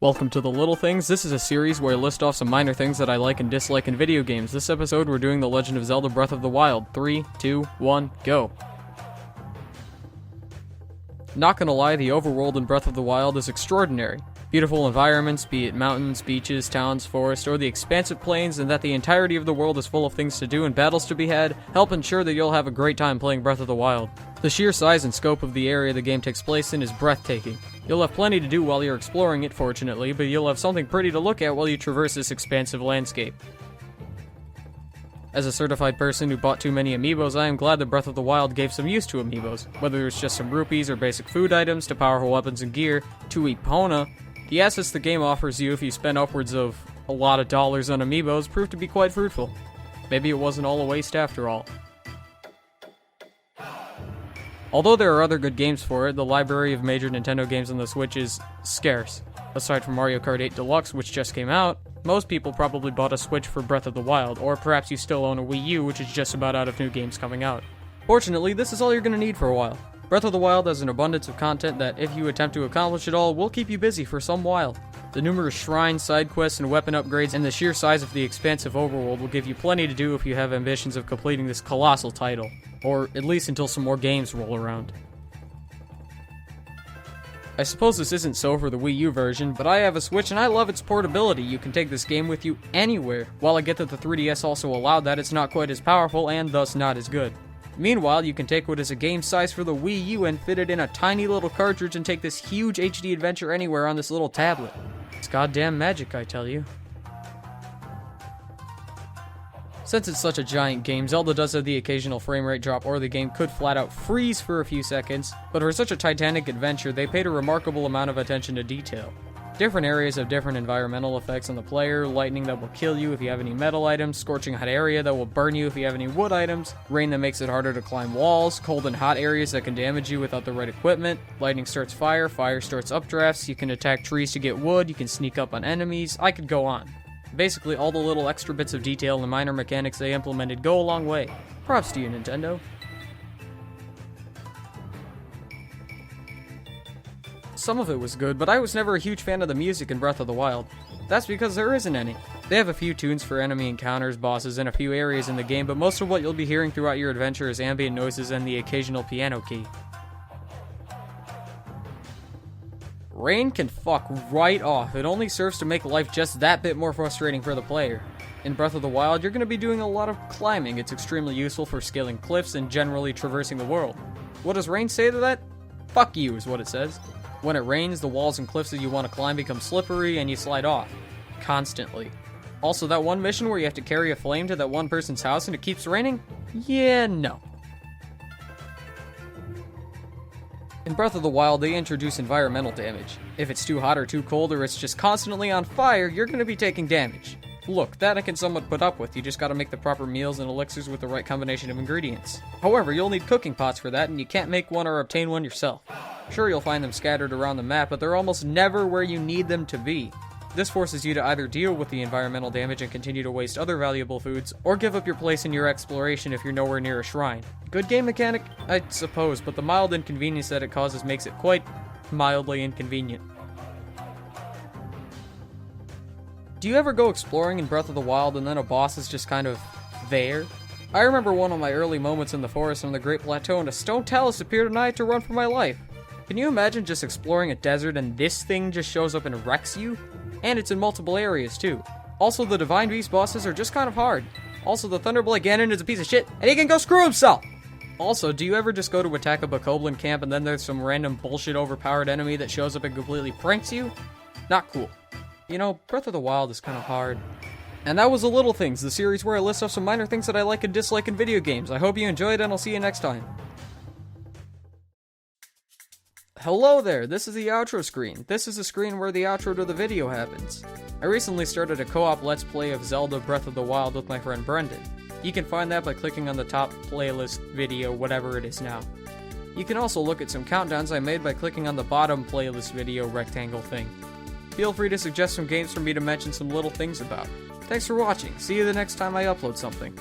Welcome to The Little Things. This is a series where I list off some minor things that I like and dislike in video games. This episode, we're doing The Legend of Zelda Breath of the Wild. 3, 2, 1, go. Not gonna lie, the overworld in Breath of the Wild is extraordinary. Beautiful environments, be it mountains, beaches, towns, forests, or the expansive plains, and that the entirety of the world is full of things to do and battles to be had, help ensure that you'll have a great time playing Breath of the Wild. The sheer size and scope of the area the game takes place in is breathtaking. You'll have plenty to do while you're exploring it, fortunately, but you'll have something pretty to look at while you traverse this expansive landscape. As a certified person who bought too many amiibos, I am glad that Breath of the Wild gave some use to amiibos. Whether it's just some rupees or basic food items, to powerful weapons and gear, to Epona, the assets the game offers you if you spend upwards of a lot of dollars on amiibos proved to be quite fruitful. Maybe it wasn't all a waste after all. Although there are other good games for it, the library of major Nintendo games on the Switch is scarce. Aside from Mario Kart 8 Deluxe, which just came out, most people probably bought a Switch for Breath of the Wild, or perhaps you still own a Wii U, which is just about out of new games coming out. Fortunately, this is all you're going to need for a while. Breath of the Wild has an abundance of content that, if you attempt to accomplish it all, will keep you busy for some while. The numerous shrines, side quests, and weapon upgrades, and the sheer size of the expansive overworld will give you plenty to do if you have ambitions of completing this colossal title. Or at least until some more games roll around. I suppose this isn't so for the Wii U version, but I have a Switch and I love its portability. You can take this game with you anywhere. While I get that the 3DS also allowed that, it's not quite as powerful and thus not as good. Meanwhile, you can take what is a game size for the Wii U and fit it in a tiny little cartridge and take this huge HD adventure anywhere on this little tablet. It's goddamn magic, I tell you. Since it's such a giant game, Zelda does have the occasional frame rate drop, or the game could flat out freeze for a few seconds, but for such a titanic adventure, they paid a remarkable amount of attention to detail. Different areas have different environmental effects on the player: lightning that will kill you if you have any metal items, scorching hot area that will burn you if you have any wood items, rain that makes it harder to climb walls, cold and hot areas that can damage you without the right equipment, lightning starts fire, fire starts updrafts, you can attack trees to get wood, you can sneak up on enemies, I could go on. Basically, all the little extra bits of detail and minor mechanics they implemented go a long way. Props to you, Nintendo. Some of it was good, but I was never a huge fan of the music in Breath of the Wild. That's because there isn't any. They have a few tunes for enemy encounters, bosses, and a few areas in the game, but most of what you'll be hearing throughout your adventure is ambient noises and the occasional piano key. Rain can fuck right off. It only serves to make life just that bit more frustrating for the player. In Breath of the Wild, you're going to be doing a lot of climbing. It's extremely useful for scaling cliffs and generally traversing the world. What does Rain say to that? Fuck you is what it says. When it rains, the walls and cliffs that you want to climb become slippery and you slide off. Constantly. Also, that one mission where you have to carry a flame to that one person's house and it keeps raining? Yeah, no. In Breath of the Wild, they introduce environmental damage. If it's too hot or too cold, or it's just constantly on fire, you're going to be taking damage. Look, that I can somewhat put up with. You just gotta make the proper meals and elixirs with the right combination of ingredients. However, you'll need cooking pots for that, and you can't make one or obtain one yourself. Sure, you'll find them scattered around the map, but they're almost never where you need them to be. This forces you to either deal with the environmental damage and continue to waste other valuable foods, or give up your place in your exploration if you're nowhere near a shrine. Good game mechanic? I suppose, but the mild inconvenience that it causes makes it quite mildly inconvenient. Do you ever go exploring in Breath of the Wild and then a boss is just kind of there? I remember one of my early moments in the forest on the Great Plateau and a stone talus appeared and I had to run for my life. Can you imagine just exploring a desert and this thing just shows up and wrecks you? And it's in multiple areas too. Also, the Divine Beast bosses are just kind of hard. Also, the Thunderblade Ganon is a piece of shit and he can go screw himself! Also, do you ever just go to attack a Bokoblin camp and then there's some random bullshit overpowered enemy that shows up and completely pranks you? Not cool. You know, Breath of the Wild is kind of hard. And that was The Little Things, the series where I list off some minor things that I like and dislike in video games. I hope you enjoyed and I'll see you next time. Hello there, this is the outro screen. This is the screen where the outro to the video happens. I recently started a co-op Let's Play of Zelda Breath of the Wild with my friend Brendan. You can find that by clicking on the top playlist video, whatever it is now. You can also look at some countdowns I made by clicking on the bottom playlist video rectangle thing. Feel free to suggest some games for me to mention some little things about. Thanks for watching. See you the next time I upload something.